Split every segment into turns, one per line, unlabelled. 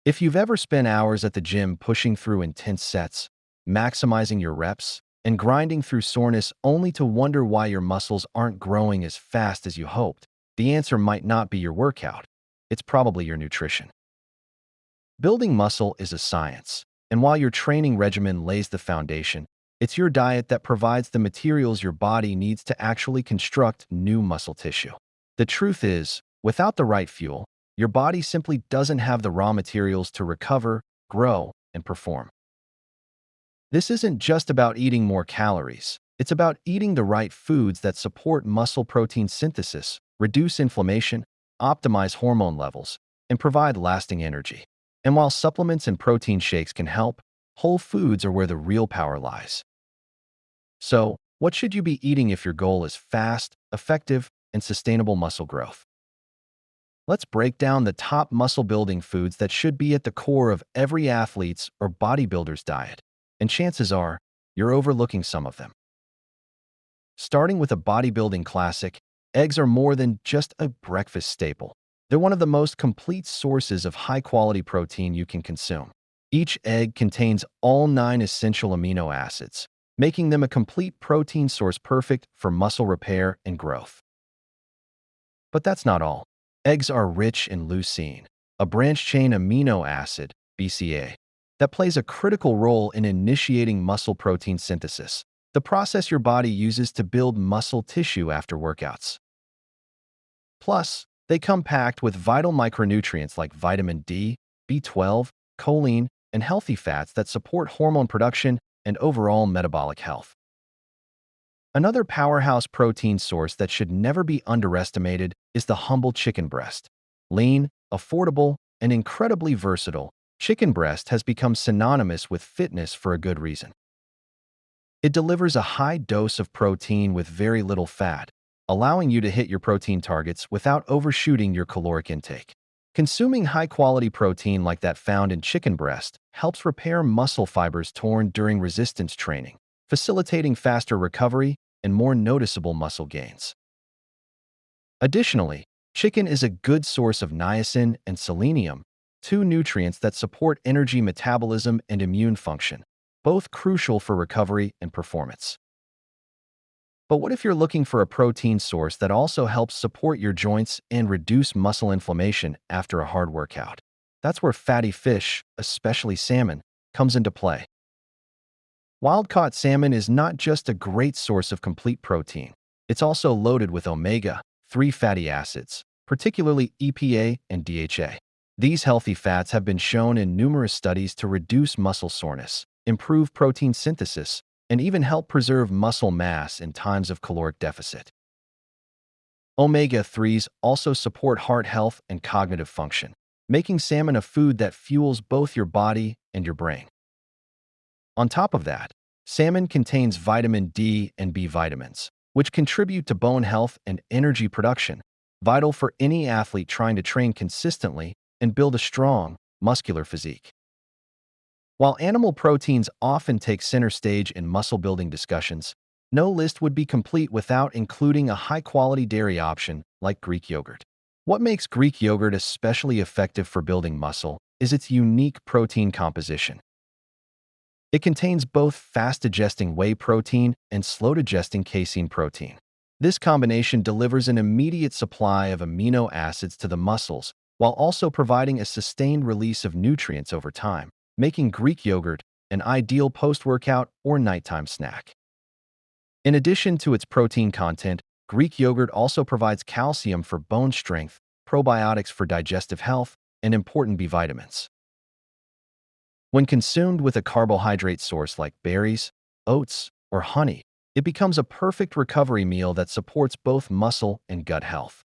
If you've ever spent hours at the gym pushing through intense sets, maximizing your reps, and grinding through soreness only to wonder why your muscles aren't growing as fast as you hoped, the answer might not be your workout. It's probably your nutrition. Building muscle is a science, and while your training regimen lays the foundation, it's your diet that provides the materials your body needs to actually construct new muscle tissue. The truth is, without the right fuel, your body simply doesn't have the raw materials to recover, grow, and perform. This isn't just about eating more calories. It's about eating the right foods that support muscle protein synthesis, reduce inflammation, optimize hormone levels, and provide lasting energy. And while supplements and protein shakes can help, whole foods are where the real power lies. So, what should you be eating if your goal is fast, effective, and sustainable muscle growth? Let's break down the top muscle-building foods that should be at the core of every athlete's or bodybuilder's diet. And chances are, you're overlooking some of them. Starting with a bodybuilding classic, eggs are more than just a breakfast staple. They're one of the most complete sources of high-quality protein you can consume. Each egg contains all 9 essential amino acids, making them a complete protein source perfect for muscle repair and growth. But that's not all. Eggs are rich in leucine, a branched-chain amino acid, BCA, that plays a critical role in initiating muscle protein synthesis, the process your body uses to build muscle tissue after workouts. Plus, they come packed with vital micronutrients like vitamin D, B12, choline, and healthy fats that support hormone production and overall metabolic health. Another powerhouse protein source that should never be underestimated is the humble chicken breast. Lean, affordable, and incredibly versatile, chicken breast has become synonymous with fitness for a good reason. It delivers a high dose of protein with very little fat, allowing you to hit your protein targets without overshooting your caloric intake. Consuming high-quality protein like that found in chicken breast helps repair muscle fibers torn during resistance training, facilitating faster recovery and more noticeable muscle gains. Additionally, chicken is a good source of niacin and selenium, 2 nutrients that support energy metabolism and immune function, both crucial for recovery and performance. But what if you're looking for a protein source that also helps support your joints and reduce muscle inflammation after a hard workout? That's where fatty fish, especially salmon, comes into play. Wild-caught salmon is not just a great source of complete protein. It's also loaded with omega-3 fatty acids, particularly EPA and DHA. These healthy fats have been shown in numerous studies to reduce muscle soreness, improve protein synthesis, and even help preserve muscle mass in times of caloric deficit. Omega-3s also support heart health and cognitive function, making salmon a food that fuels both your body and your brain. On top of that, salmon contains vitamin D and B vitamins, which contribute to bone health and energy production, vital for any athlete trying to train consistently and build a strong, muscular physique. While animal proteins often take center stage in muscle-building discussions, no list would be complete without including a high-quality dairy option like Greek yogurt. What makes Greek yogurt especially effective for building muscle is its unique protein composition. It contains both fast-digesting whey protein and slow-digesting casein protein. This combination delivers an immediate supply of amino acids to the muscles while also providing a sustained release of nutrients over time, making Greek yogurt an ideal post-workout or nighttime snack. In addition to its protein content, Greek yogurt also provides calcium for bone strength, probiotics for digestive health, and important B vitamins. When consumed with a carbohydrate source like berries, oats, or honey, it becomes a perfect recovery meal that supports both muscle and gut health.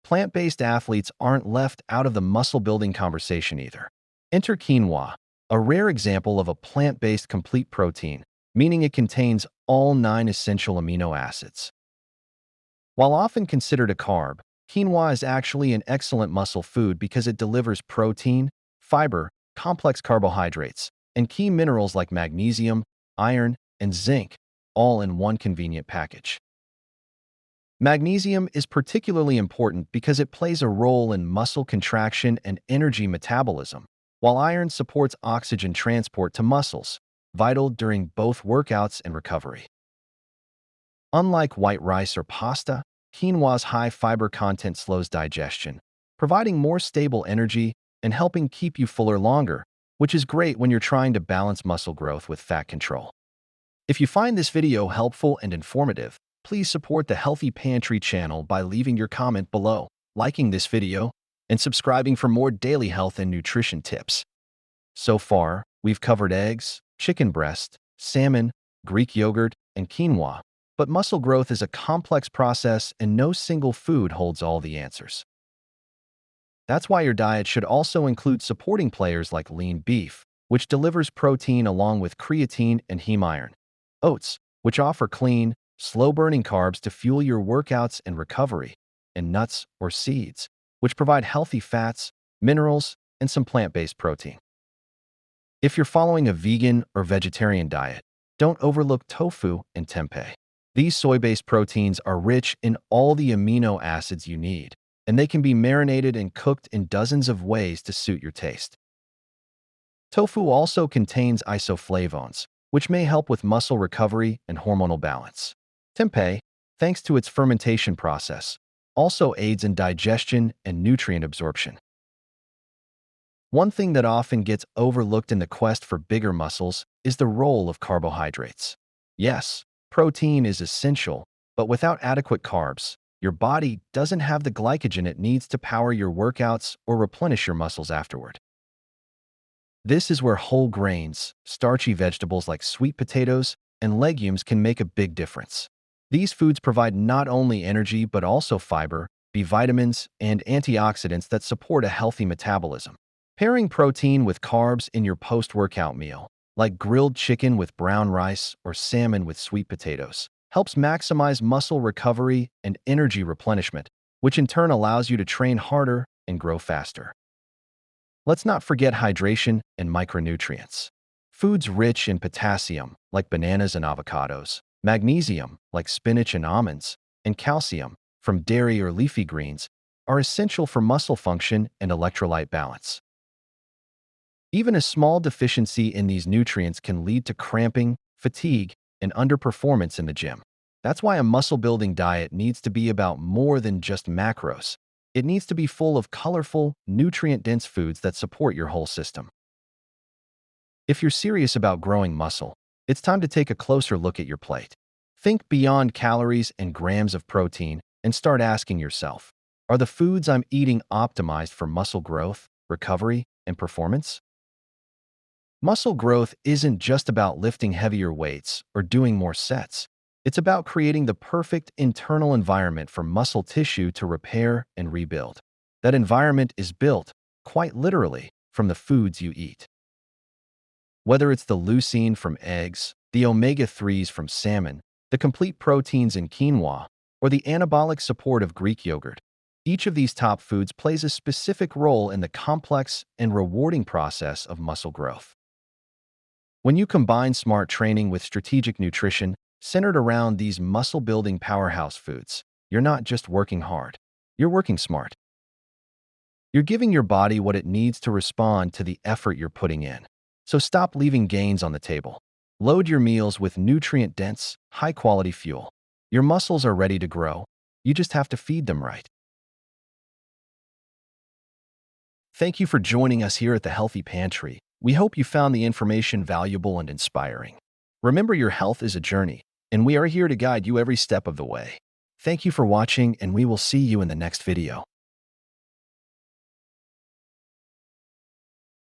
Plant-based athletes aren't left out of the muscle-building conversation either. Enter quinoa, a rare example of a plant-based complete protein, meaning it contains all 9 essential amino acids. While often considered a carb, quinoa is actually an excellent muscle food because it delivers protein, fiber, complex carbohydrates, and key minerals like magnesium, iron, and zinc, all in one convenient package. Magnesium is particularly important because it plays a role in muscle contraction and energy metabolism, while iron supports oxygen transport to muscles, vital during both workouts and recovery. Unlike white rice or pasta, quinoa's high fiber content slows digestion, providing more stable energy and helping keep you fuller longer, which is great when you're trying to balance muscle growth with fat control. If you find this video helpful and informative, please support the Healthy Pantry channel by leaving your comment below, liking this video, and subscribing for more daily health and nutrition tips. So far, we've covered eggs, chicken breast, salmon, Greek yogurt, and quinoa, but muscle growth is a complex process and no single food holds all the answers. That's why your diet should also include supporting players like lean beef, which delivers protein along with creatine and heme iron, oats, which offer clean, slow-burning carbs to fuel your workouts and recovery, and nuts or seeds, which provide healthy fats, minerals, and some plant-based protein. If you're following a vegan or vegetarian diet, don't overlook tofu and tempeh. These soy-based proteins are rich in all the amino acids you need, and they can be marinated and cooked in dozens of ways to suit your taste. Tofu also contains isoflavones, which may help with muscle recovery and hormonal balance. Tempeh, thanks to its fermentation process, also aids in digestion and nutrient absorption. One thing that often gets overlooked in the quest for bigger muscles is the role of carbohydrates. Yes, protein is essential, but without adequate carbs, your body doesn't have the glycogen it needs to power your workouts or replenish your muscles afterward. This is where whole grains, starchy vegetables like sweet potatoes, and legumes can make a big difference. These foods provide not only energy but also fiber, B vitamins, and antioxidants that support a healthy metabolism. Pairing protein with carbs in your post-workout meal, like grilled chicken with brown rice or salmon with sweet potatoes, helps maximize muscle recovery and energy replenishment, which in turn allows you to train harder and grow faster. Let's not forget hydration and micronutrients. Foods rich in potassium, like bananas and avocados, magnesium, like spinach and almonds, and calcium, from dairy or leafy greens, are essential for muscle function and electrolyte balance. Even a small deficiency in these nutrients can lead to cramping, fatigue, and underperformance in the gym. That's why a muscle-building diet needs to be about more than just macros. It needs to be full of colorful, nutrient-dense foods that support your whole system. If you're serious about growing muscle, it's time to take a closer look at your plate. Think beyond calories and grams of protein and start asking yourself, are the foods I'm eating optimized for muscle growth, recovery, and performance? Muscle growth isn't just about lifting heavier weights or doing more sets. It's about creating the perfect internal environment for muscle tissue to repair and rebuild. That environment is built, quite literally, from the foods you eat. Whether it's the leucine from eggs, the omega-3s from salmon, the complete proteins in quinoa, or the anabolic support of Greek yogurt, each of these top foods plays a specific role in the complex and rewarding process of muscle growth. When you combine smart training with strategic nutrition centered around these muscle-building powerhouse foods, you're not just working hard, you're working smart. You're giving your body what it needs to respond to the effort you're putting in. So stop leaving gains on the table. Load your meals with nutrient-dense, high-quality fuel. Your muscles are ready to grow. You just have to feed them right. Thank you for joining us here at the Healthy Pantry. We hope you found the information valuable and inspiring. Remember, your health is a journey, and we are here to guide you every step of the way. Thank you for watching, and we will see you in the next video.